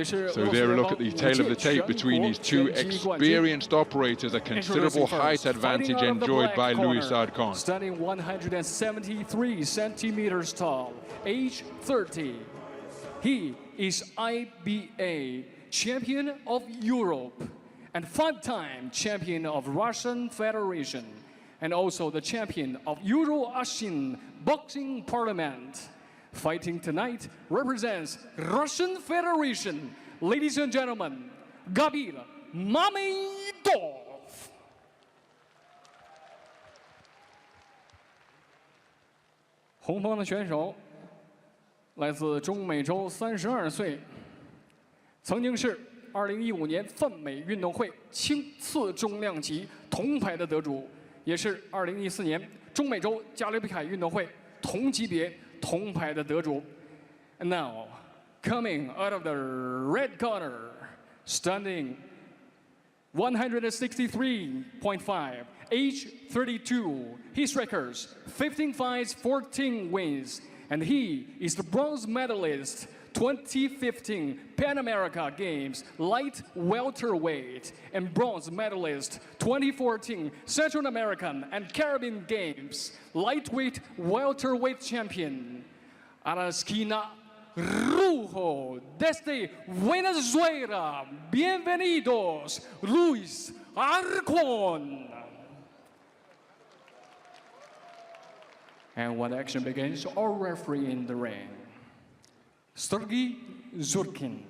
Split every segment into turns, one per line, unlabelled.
So there a look at the tail of the tape between these two experienced operators, a considerable height advantage enjoyed by Luis Arco.
Standing 173 centimeters tall, age 30. He is IBA champion of Europe and 5-time champion of Russian Federation, and also the champion of Euro-Asian Boxing Parliament. Fighting tonight represents Russian Federation. Ladies and gentlemen, Gabil Mamedov. 红方的选手来自中美洲，32岁，曾经是2015年泛美运动会轻次重量级铜牌的得主，也是2014年中美洲加勒比海运动会同级别铜牌的得主。And now, coming out of the red corner, standing 163.5, age 32. His records 15 fights, 14 wins, and he is the bronze medalist 2015 Pan America Games light welterweight and bronze medalist 2014 Central American and Caribbean Games lightweight welterweight champion. A la esquina rojo desde Venezuela, bienvenidos Luis Arco. And when action begins, our referee in the ring, Sergey Zurkin.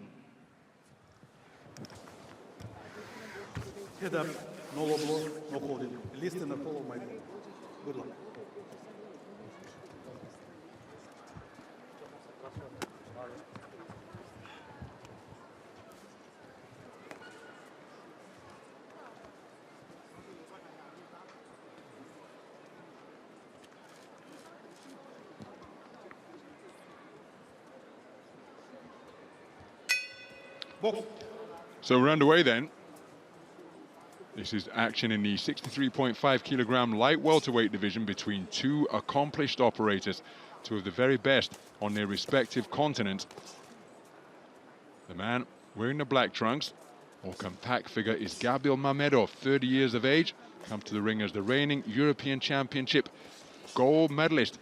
Head up, no low blow, no holding. Listen and follow my ball. Good luck.
So we're underway then. This is action in the 63.5 kilogram light welterweight division between two accomplished operators, two of the very best on their respective continents. The man wearing the black trunks, or compact figure, is Gabil Mamedov, 30 years of age, come to the ring as the reigning European Championship gold medalist,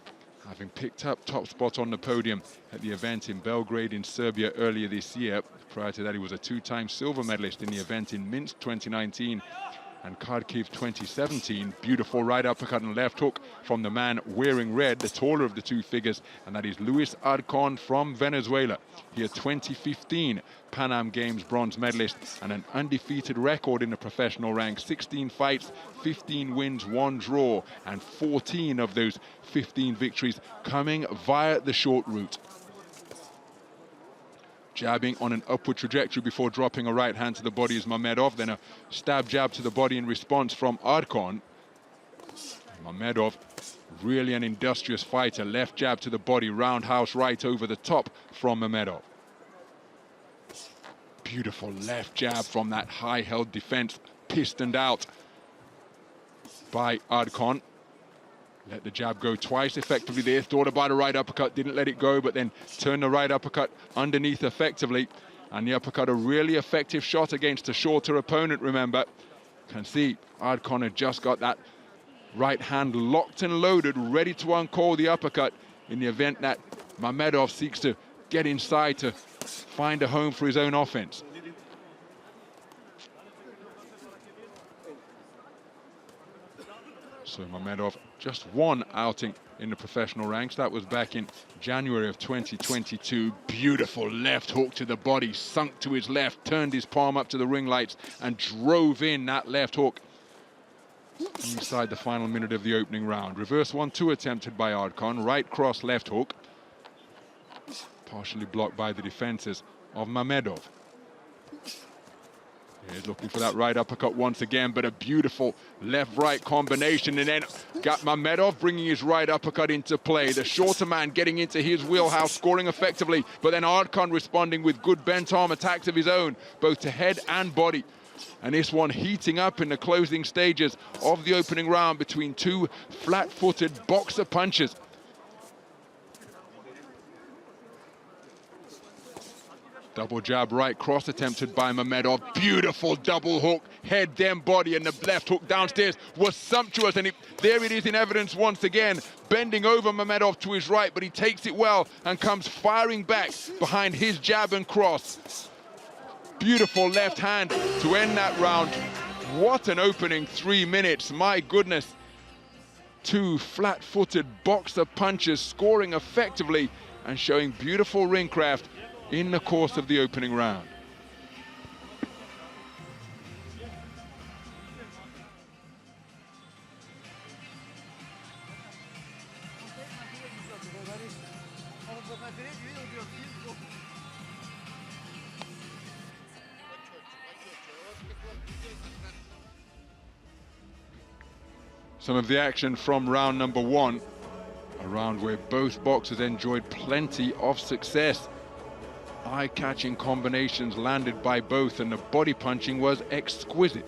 having picked up top spot on the podium at the event in Belgrade in Serbia earlier this year. Prior to that, he was a 2-time silver medalist in the event in Minsk 2019 and Kharkiv 2017. Beautiful right uppercut and left hook from the man wearing red, the taller of the two figures, and that is Luis Arco from Venezuela. He a 2015 Pan Am Games bronze medalist and an undefeated record in the professional ranks. 16 fights, 15 wins, 1 draw, and 14 of those 15 victories coming via the short route. Jabbing on an upward trajectory before dropping a right hand to the body is Mamedov, then a stab jab to the body in response from Arco. Mamedov, really an industrious fighter. Left jab to the body, roundhouse right over the top from Mamedov. Beautiful left jab from that high-held defense, pistoned out by Arco. Let the jab go twice effectively there, thought about a right uppercut, didn't let it go, but then turned the right uppercut underneath effectively. And the uppercut, a really effective shot against a shorter opponent, remember. Can see Arco had just got that right hand locked and loaded, ready to uncall the uppercut in the event that Mamedov seeks to get inside to find a home for his own offense. So Mamedov, just one outing in the professional ranks. That was back in January of 2022. Beautiful left hook to the body, sunk to his left, turned his palm up to the ring lights and drove in that left hook inside the final minute of the opening round. Reverse 1-2 attempted by Arco, right cross left hook, partially blocked by the defenses of Mamedov. He's looking for that right uppercut once again, but a beautiful left-right combination, and then got Mamedov bringing his right uppercut into play. The shorter man getting into his wheelhouse, scoring effectively, but then Arco responding with good bent arm attacks of his own, both to head and body. And this one heating up in the closing stages of the opening round between two flat-footed boxer punchers. Double jab, right cross attempted by Mamedov. Beautiful double hook, head then body, and the left hook downstairs was sumptuous. And there it is in evidence once again, bending over Mamedov to his right, but he takes it well and comes firing back behind his jab and cross. Beautiful left hand to end that round. What an opening 3 minutes, my goodness. Two flat-footed boxer punches scoring effectively and showing beautiful ring craft in the course of the opening round. Some of the action from round number one, a round where both boxers enjoyed plenty of success. Eye-catching combinations landed by both, and the body punching was exquisite.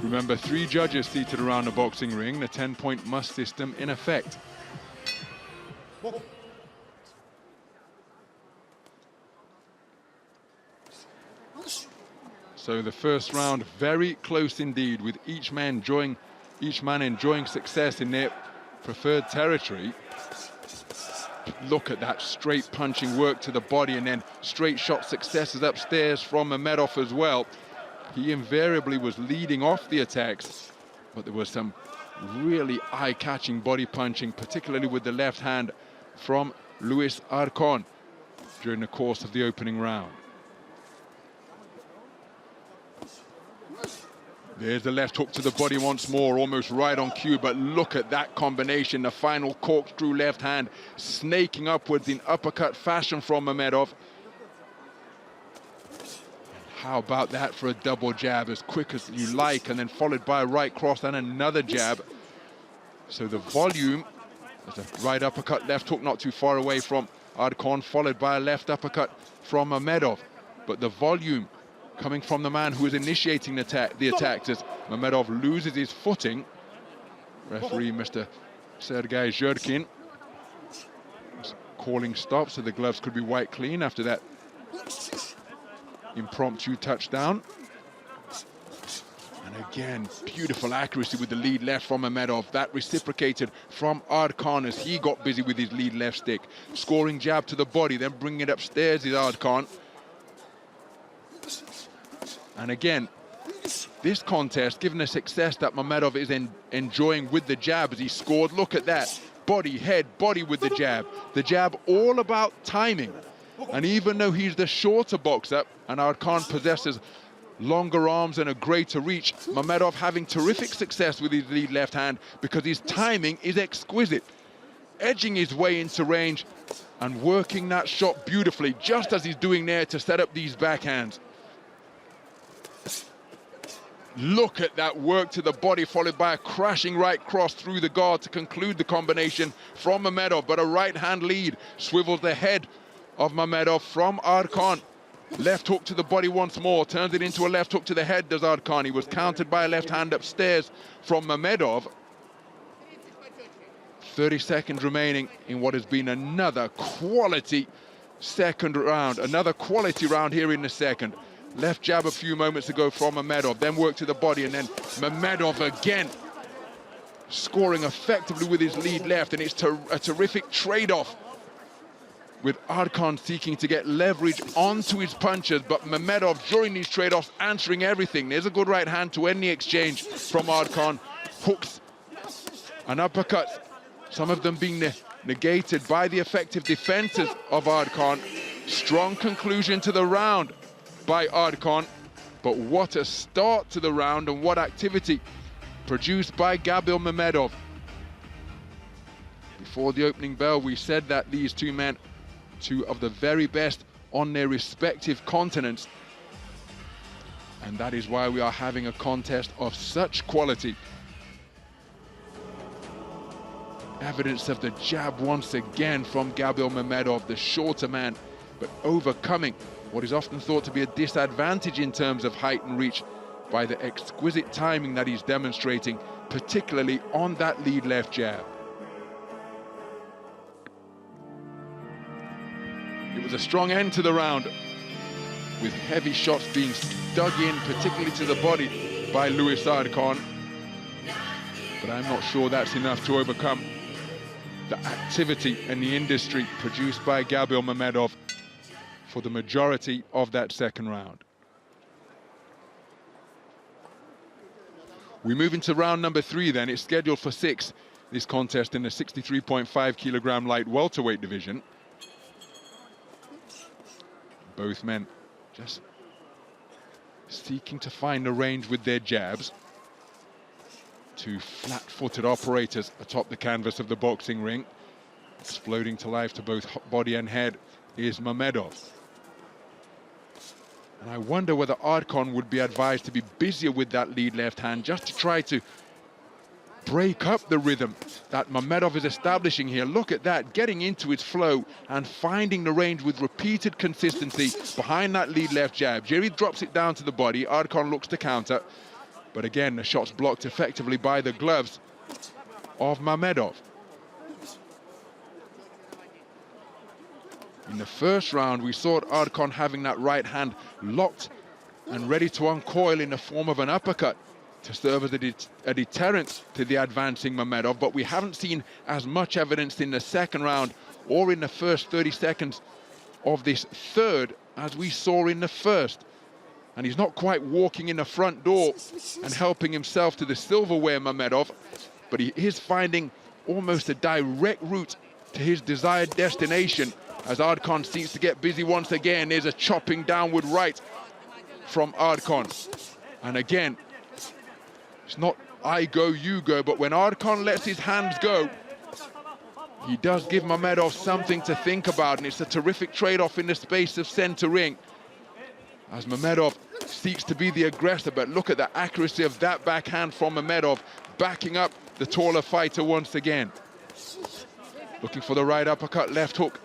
Remember, 3 judges seated around the boxing ring, the 10-point must system in effect. So the first round very close indeed, with each man enjoying success in their preferred territory. Look at that straight punching work to the body, and then straight shot successes upstairs from Mamedov as well. He invariably was leading off the attacks, but there was some really eye-catching body punching, particularly with the left hand from Luis Arco during the course of the opening round. There's the left hook to the body once more, almost right on cue, but look at that combination, the final corkscrew left hand snaking upwards in uppercut fashion from Mamedov. How about that for a double jab, as quick as you like, and then followed by a right cross and another jab. So the volume, there's a right uppercut, left hook not too far away from Arco, followed by a left uppercut from Mamedov. But the volume coming from the man who is initiating the attacks as Mamedov loses his footing. Referee Mr. Sergei Zhurkin calling stop, so the gloves could be wiped clean after that impromptu touchdown. And again, beautiful accuracy with the lead left from Mamedov. That reciprocated from Arco as he got busy with his lead left stick. Scoring jab to the body, then bringing it upstairs is Arco. And again, this contest, given the success that Mamedov is enjoying with the jab as he scored, look at that. Body, head, body with the jab. The jab all about timing. And even though he's the shorter boxer and Arco possesses longer arms and a greater reach, Mamedov having terrific success with his lead left hand because his timing is exquisite. Edging his way into range and working that shot beautifully, just as he's doing there to set up these backhands. Look at that work to the body, followed by a crashing right cross through the guard to conclude the combination from Mamedov. But a right hand lead swivels the head of Mamedov from Arco. Left hook to the body once more, turns it into a left hook to the head, does Arco. He was countered by a left hand upstairs from Mamedov. 30 seconds remaining in what has been another quality second round, another quality round here in the second. Left jab a few moments ago from Mamedov, then work to the body, and then Mamedov again scoring effectively with his lead left, and it's a terrific trade-off with Arco seeking to get leverage onto his punches, but Mamedov during these trade-offs answering everything. There's a good right hand to end the exchange from Arco. Hooks and uppercuts, some of them being negated by the effective defenses of Arco. Strong conclusion to the round by Arco, but what a start to the round and what activity produced by Gabil Mamedov. Before the opening bell, we said that these two men, two of the very best on their respective continents, and that is why we are having a contest of such quality. Evidence of the jab once again from Gabil Mamedov, the shorter man, but overcoming what is often thought to be a disadvantage in terms of height and reach by the exquisite timing that he's demonstrating, particularly on that lead left jab. It was a strong end to the round, with heavy shots being dug in, particularly to the body, by Luis Arcon. But I'm not sure that's enough to overcome the activity and the industry produced by Gabil Mamedov for the majority of that second round. We move into round number 3 then. It's scheduled for 6, this contest in the 63.5 kilogram light welterweight division. Both men just seeking to find the range with their jabs. Two flat-footed operators atop the canvas of the boxing ring. Exploding to life to both body and head is Mamedov. And I wonder whether Arcon would be advised to be busier with that lead left hand, just to try to break up the rhythm that Mamedov is establishing here. Look at that, getting into its flow and finding the range with repeated consistency behind that lead left jab. Jerry drops it down to the body. Arcon looks to counter. But again, the shot's blocked effectively by the gloves of Mamedov. In the first round, we saw Arcon having that right hand locked and ready to uncoil in the form of an uppercut to serve as a deterrent to the advancing Mamedov, but we haven't seen as much evidence in the second round or in the first 30 seconds of this third as we saw in the first. And he's not quite walking in the front door and helping himself to the silverware, Mamedov, but he is finding almost a direct route to his desired destination as Arcon seems to get busy once again. There's a chopping downward right from Arcon. And again, it's not I go, you go, but when Arcon lets his hands go, he does give Mamedov something to think about, and it's a terrific trade-off in the space of center ring as Mamedov seeks to be the aggressor. But look at the accuracy of that backhand from Mamedov, backing up the taller fighter once again. Looking for the right uppercut, left hook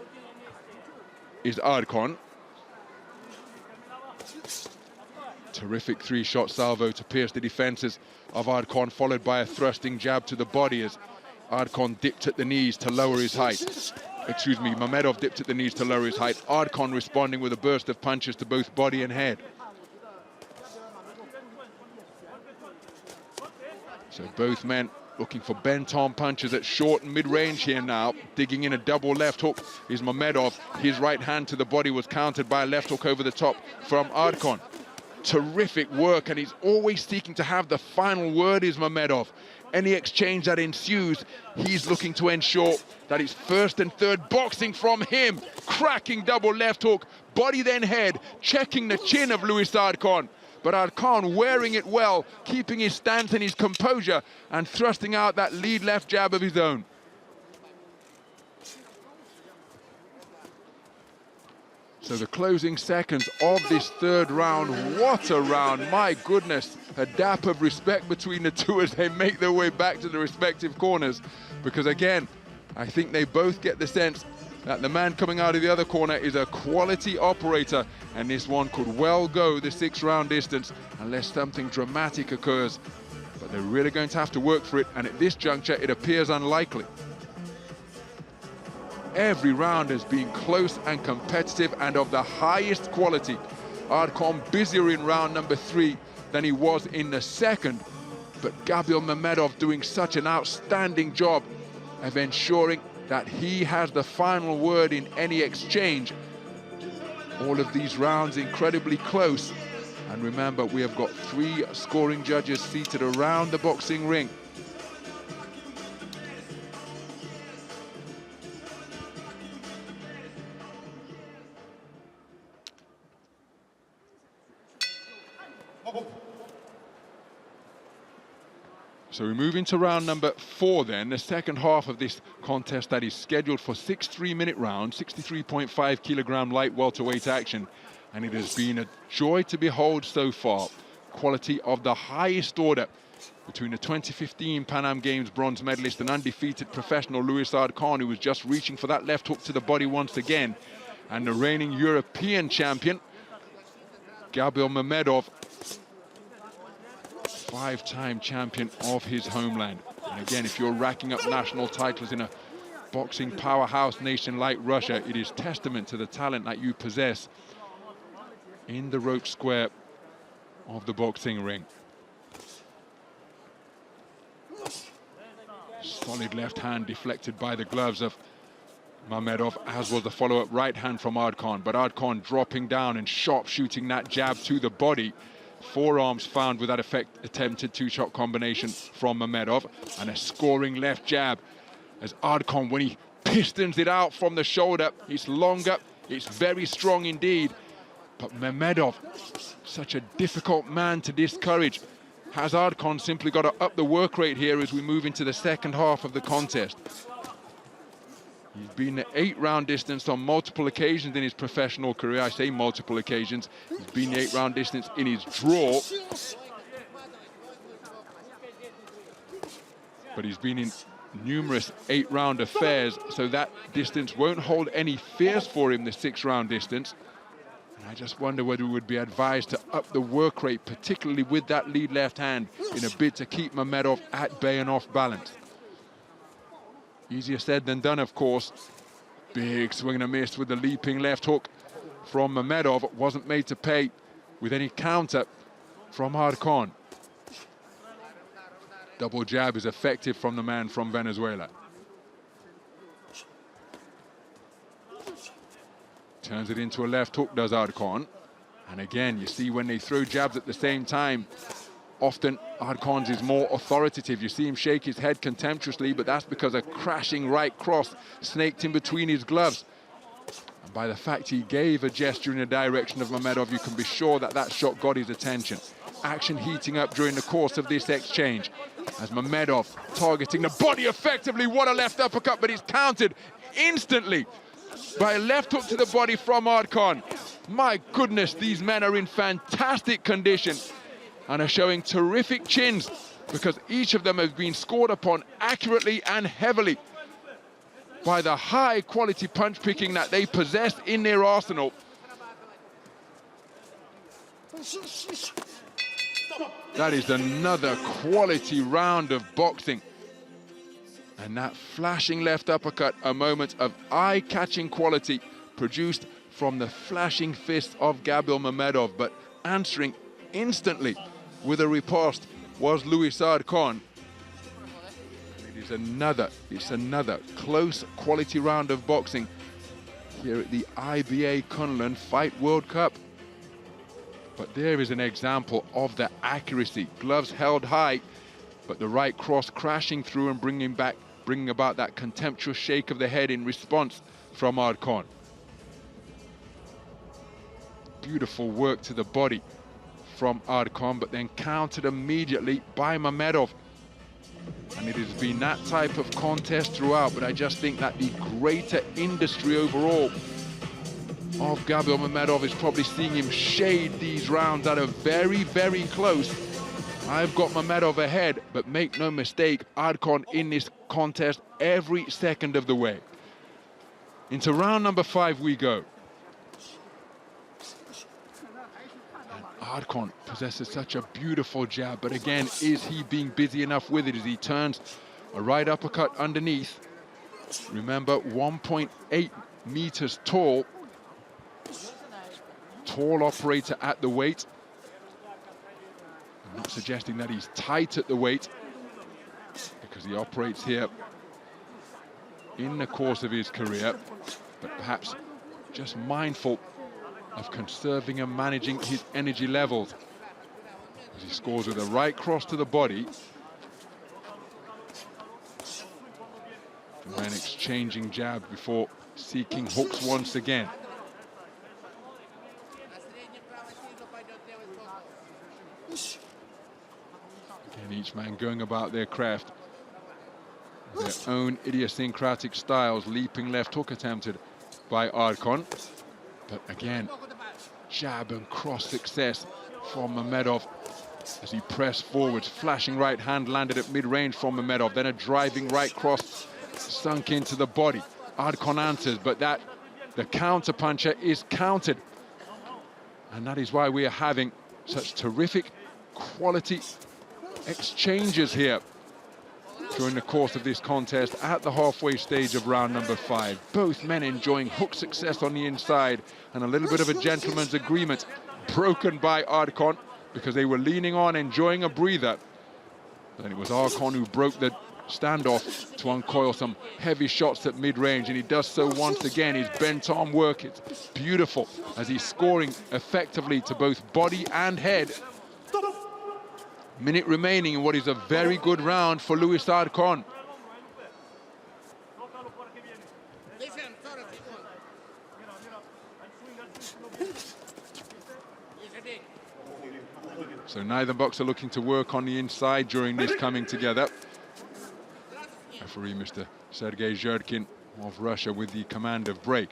is Arcon. Terrific three-shot salvo to pierce the defenses of Arcon, followed by a thrusting jab to the body as Arcon dipped at the knees to lower his height. Excuse me, Mamedov dipped at the knees to lower his height. Arcon responding with a burst of punches to both body and head. So both men looking for bent-on punches at short and mid-range here now. Digging in a double left hook is Mamedov. His right hand to the body was countered by a left hook over the top from Arcon. Terrific work, and he's always seeking to have the final word is Mamedov. Any exchange that ensues, he's looking to ensure that it's first and third boxing from him. Cracking double left hook, body then head, checking the chin of Luis Arcon. But Arcon wearing it well, keeping his stance and his composure, and thrusting out that lead left jab of his own. So the closing seconds of this third round, what a round, my goodness. A dap of respect between the two as they make their way back to the respective corners. Because again, I think they both get the sense that the man coming out of the other corner is a quality operator, and this one could well go the 6-round distance unless something dramatic occurs. But they're really going to have to work for it, and at this juncture, it appears unlikely. Every round has been close and competitive and of the highest quality. Arcon busier in round number 3 than he was in the second, but Gabil Mamedov doing such an outstanding job of ensuring that he has the final word in any exchange. All of these rounds incredibly close. And remember, we have got 3 scoring judges seated around the boxing ring. So we move into round number 4 then, the second half of this contest that is scheduled for 6 3-minute rounds, 63.5 kilogram light welterweight action. And it has been a joy to behold so far. Quality of the highest order between the 2015 Pan Am Games bronze medalist and undefeated professional Luis Arcon, who was just reaching for that left hook to the body once again, and the reigning European champion, Gabil Mamedov, 5-time champion of his homeland. And again, if you're racking up national titles in a boxing powerhouse nation like Russia, it is testament to the talent that you possess in the rope square of the boxing ring. Solid left hand deflected by the gloves of Mamedov, as was the follow-up right hand from Arco. But Arco dropping down and sharp shooting that jab to the body. Forearms found with that attempted two-shot combination from Mamedov, and a scoring left jab as Arco, when he pistons it out from the shoulder, it's longer, it's very strong indeed. But Mamedov, such a difficult man to discourage. Has Arco simply got to up the work rate here as we move into the second half of the contest. He's been the 8-round distance on multiple occasions in his professional career. I say multiple occasions. He's been the 8-round distance in his draw. But he's been in numerous 8-round affairs, so that distance won't hold any fears for him, the 6-round distance. And I just wonder whether we would be advised to up the work rate, particularly with that lead left hand, in a bid to keep Mamedov at bay and off balance. Easier said than done, of course. Big swing and a miss with the leaping left hook from Mamedov. Wasn't made to pay with any counter from Arco. Double jab is effective from the man from Venezuela. Turns it into a left hook, does Arco. And again, you see when they throw jabs at the same time, often Arcon's is more authoritative. You see him shake his head contemptuously, but that's because a crashing right cross snaked in between his gloves. And by the fact he gave a gesture in the direction of Mamedov, you can be sure that that shot got his attention. Action heating up during the course of this exchange as Mamedov targeting the body effectively. What a left uppercut, but he's countered instantly by a left hook to the body from Arco. My goodness, these men are in fantastic condition and are showing terrific chins, because each of them has been scored upon accurately and heavily by the high quality punch picking that they possess in their arsenal. That is another quality round of boxing. And that flashing left uppercut, a moment of eye-catching quality produced from the flashing fist of Gabil Mamedov, but answering instantly with a riposte was Luis Arco. It's another close quality round of boxing here at the IBA Kunlun Fight World Cup. But there is an example of the accuracy. Gloves held high, but the right cross crashing through and bringing about that contemptuous shake of the head in response from Arco. Beautiful work to the body from Arco, but then countered immediately by Mamedov. And it has been that type of contest throughout, but I just think that the greater industry overall of Gabil Mamedov is probably seeing him shade these rounds that are very, very close. I've got Mamedov ahead, but make no mistake, Arco in this contest every second of the way. Into round number 5 we go. Arco possesses such a beautiful jab, but again, is he being busy enough with it as he turns a right uppercut underneath? Remember, 1.8 meters tall. Tall operator at the weight. I'm not suggesting that he's tight at the weight, because he operates here in the course of his career, but perhaps just mindful of conserving and managing his energy levels as he scores with a right cross to the body. And then exchanging jab before seeking hooks once again. Again, each man going about their craft, their own idiosyncratic styles. Leaping left hook attempted by Arco. But again, jab and cross success from Mamedov as he pressed forwards. Flashing right hand landed at mid-range from Mamedov. Then a driving right cross sunk into the body. Arco answers, but the counter puncher is countered. And that is why we are having such terrific quality exchanges here during the course of this contest at the halfway stage of round number 5. Both men enjoying hook success on the inside, and a little bit of a gentleman's agreement broken by Arco because they were leaning on, enjoying a breather. Then it was Arco who broke the standoff to uncoil some heavy shots at mid-range, and he does so once again. His bent arm work, it's beautiful as he's scoring effectively to both body and head. Minute remaining in what is a very good round for Luis Arco. So neither boxer looking to work on the inside during this coming together. Referee Mr. Sergei Zhurkin of Russia with the command of break.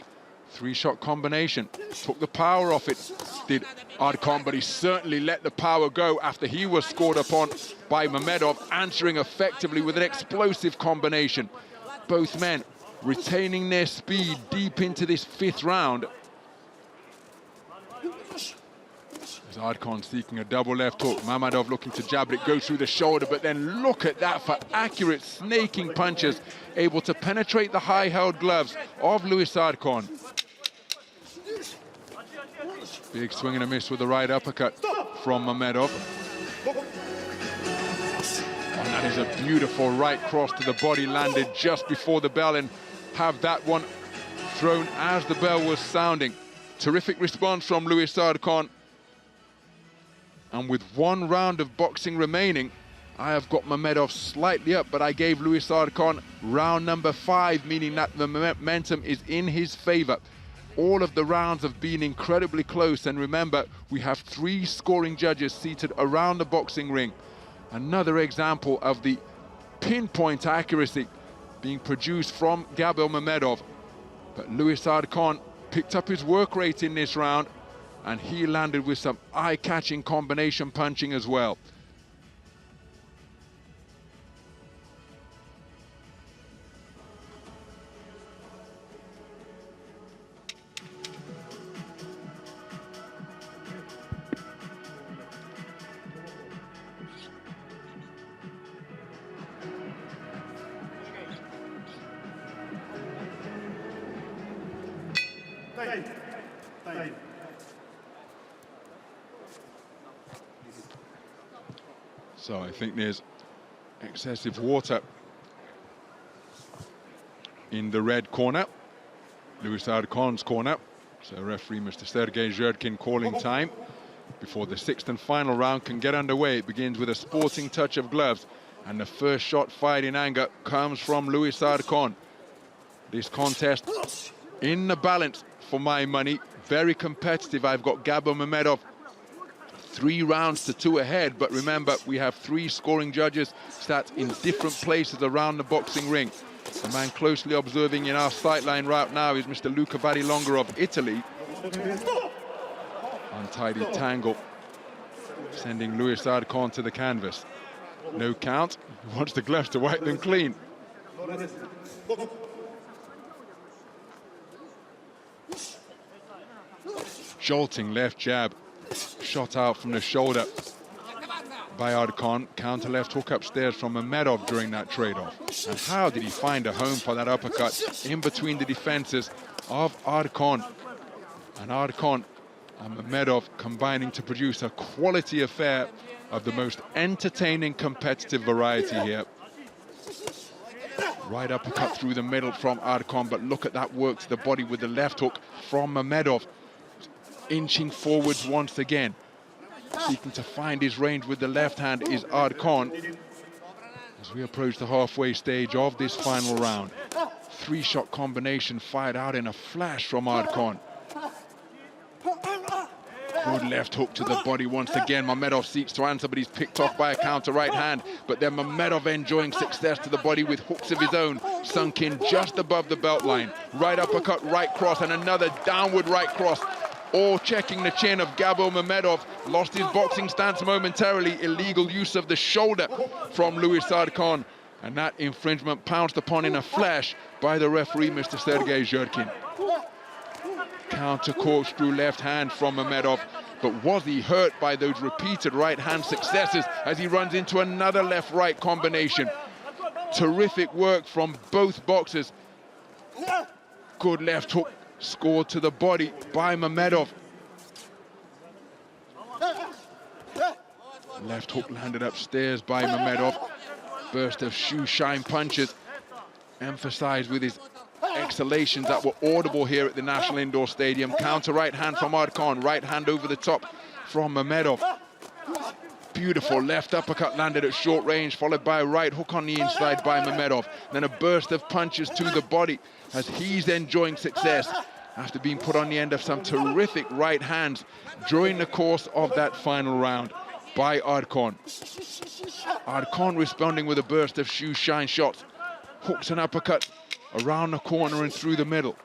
3-shot combination, took the power off it, did Arco, but he certainly let the power go after he was scored upon by Mamedov, answering effectively with an explosive combination. Both men retaining their speed deep into this 5th round. As Arco seeking a double left hook, Mamedov looking to jab, but it goes through the shoulder, but then look at that for accurate snaking punches, able to penetrate the high-held gloves of Luis Arco. Big swing and a miss with the right uppercut from Mamedov. And that is a beautiful right cross to the body, landed just before the bell, and have that one thrown as the bell was sounding. Terrific response from Luis Arco. And with 1 round of boxing remaining, I have got Mamedov slightly up, but I gave Luis Arco round number 5, meaning that the momentum is in his favor. All of the rounds have been incredibly close, and remember, we have 3 scoring judges seated around the boxing ring. Another example of the pinpoint accuracy being produced from Gabil Mamedov. But Luis Arco picked up his work rate in this round, and he landed with some eye-catching combination punching as well. So I think there's excessive water in the red corner, Luis Arcon's corner. So referee Mr. Sergei Zhurkin calling time before the 6th and final round can get underway. It begins with a sporting touch of gloves, and the first shot fired in anger comes from Luis Arco. This contest in the balance for my money, very competitive. I've got Gabil Mamedov 3 rounds to 2 ahead, but remember, we have 3 scoring judges sat in different places around the boxing ring. The man closely observing in our sightline right now is Mr. Luca Varilonga of Italy. Untidy tangle, sending Luis Arco to the canvas. No count, he wants the gloves to wipe them clean. Jolting left jab, shot out from the shoulder by Arco. Counter left hook upstairs from Mamedov during that trade-off. And how did he find a home for that uppercut in between the defenses of Arco? And Arco and Mamedov combining to produce a quality affair of the most entertaining competitive variety here. Right uppercut through the middle from Arco, but look at that work to the body with the left hook from Mamedov. Inching forwards once again, seeking to find his range with the left hand is Arco. As we approach the halfway stage of this final round, 3-shot combination fired out in a flash from Arco. Good left hook to the body once again. Mamedov seeks to answer, but he's picked off by a counter right hand. But then Mamedov enjoying success to the body with hooks of his own, sunk in just above the belt line. Right uppercut, right cross, and another downward right cross. All checking the chin of Gabil Mamedov. Lost his boxing stance momentarily. Illegal use of the shoulder from Luis Arco. And that infringement pounced upon in a flash by the referee, Mr. Sergei Zhurkin. Counter corkscrew left hand from Mamedov. but was he hurt by those repeated right-hand successes as he runs into another left-right combination? Terrific work from both boxers. Good left hook scored to the body by Mamedov. Left hook landed upstairs by Mamedov. Burst of shoe shine punches, emphasized with his exhalations that were audible here at the National Indoor Stadium. Counter right hand from Arco, right hand over the top from Mamedov. Beautiful left uppercut landed at short range, followed by a right hook on the inside by Mamedov. Then a burst of punches to the body as he's enjoying success after being put on the end of some terrific right hands during the course of that final round by Arco. Arco responding with a burst of shoe shine shots, hooks and uppercuts around the corner and through the middle.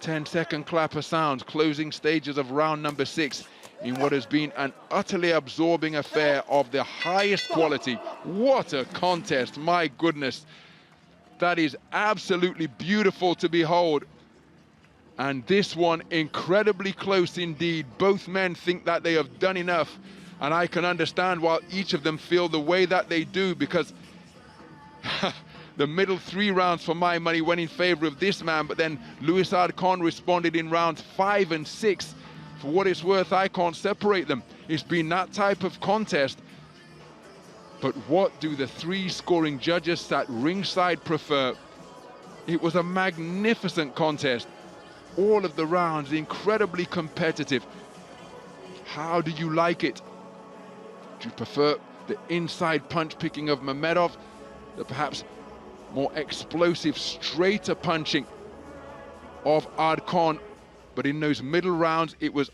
10-second clapper sounds, closing stages of round number 6 in what has been an utterly absorbing affair of the highest quality. What a contest, my goodness. That is absolutely beautiful to behold. And this one incredibly close indeed. Both men think that they have done enough, and I can understand why each of them feel the way that they do, because the middle 3 rounds for my money went in favor of this man, but then Luis Arco responded in rounds 5 and 6. For what it's worth, I can't separate them. It's been that type of contest. But what do the 3 scoring judges sat ringside prefer? It was a magnificent contest. All of the rounds incredibly competitive. How do you like it? Do you prefer the inside punch picking of Mamedov, the perhaps more explosive, straighter punching of Arco? But in those middle rounds, it was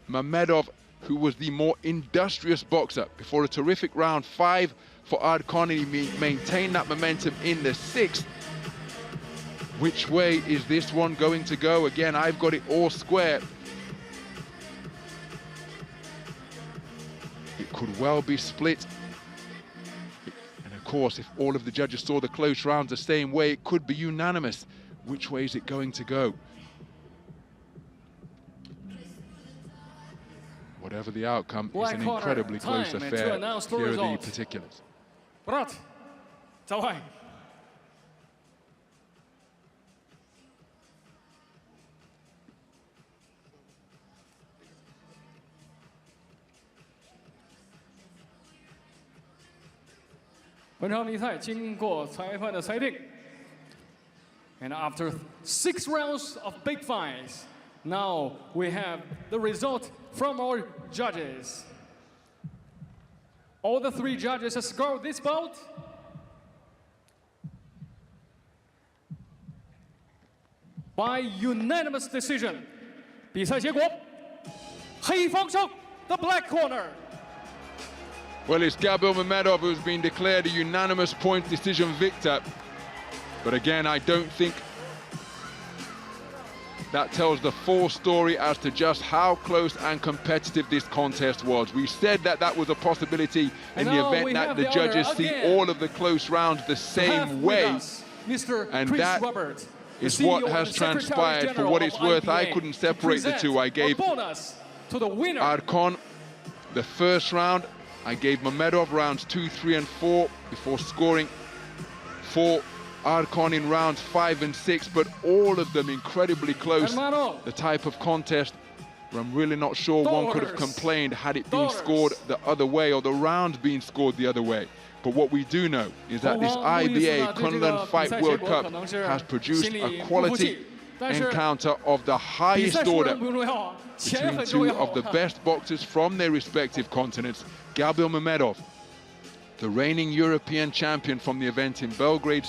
Mamedov who was the more industrious boxer. Before a terrific round 5 for Arco, and he maintained that momentum in the 6th. Which way is this one going to go? Again, I've got it all square. It could well be split. And of course, if all of the judges saw the close rounds the same way, it could be unanimous. Which way is it going to go? Whatever the outcome, it's an incredibly close affair. Here are the particulars.
Brat, 走开。本场比赛经过裁判的裁定 and after 6 rounds of big fights, now we have the result from our judges. All the 3 judges have scored this bout. By unanimous decision, 比赛结果，黑方胜 the black corner.
Well, it's Gabil Mamedov who's been declared a unanimous point decision victor. But again, I don't think that tells the full story as to just how close and competitive this contest was. We said that that was a possibility in the event that the judges see all of the close rounds the same way. And that is what has transpired. For what it's worth, I couldn't separate the two. I gave Arco the first round. I gave Mamedov rounds 2, 3, and 4 before scoring for Arco in rounds 5 and 6, but all of them incredibly close. The type of contest where I'm really not sure one could have complained had it been scored the other way or the round being scored the other way. But what we do know is that this IBA Kunlun Fight World Cup has produced a quality encounter of the highest order between 2 of the best boxers from their respective continents. Gabil Mamedov, the reigning European champion from the event in Belgrade,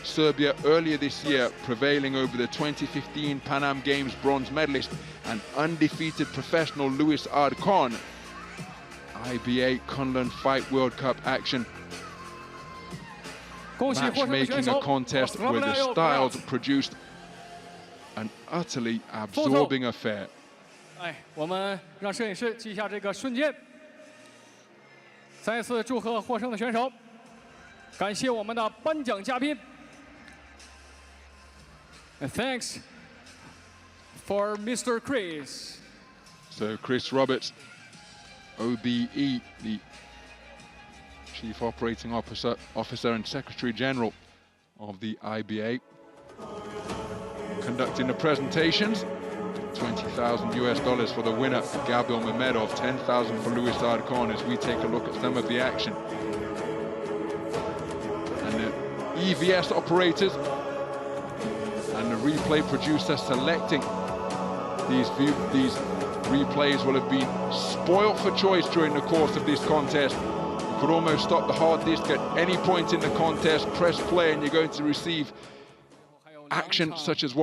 Serbia earlier this year, prevailing over the 2015 Pan Am Games bronze medalist and undefeated professional Luis Arco. IBA Kunlun Fight World Cup action. Matchmaking a contest where the styles produced an utterly absorbing affair.
我们让摄影师记下这个瞬间。再次祝贺获胜的选手，感谢我们的颁奖嘉宾。And thanks for Mr. Chris.
So Chris Roberts, OBE, the Chief Operating Officer and Secretary General of the IBA, conducting the presentations. $20,000 US for the winner, Gabil Mamedov, 10,000 for Luis Arco, as we take a look at some of the action. And the EVS operators and the replay producer selecting these replays will have been spoilt for choice during the course of this contest. You could almost stop the hard disk at any point in the contest, press play, and you're going to receive action such as what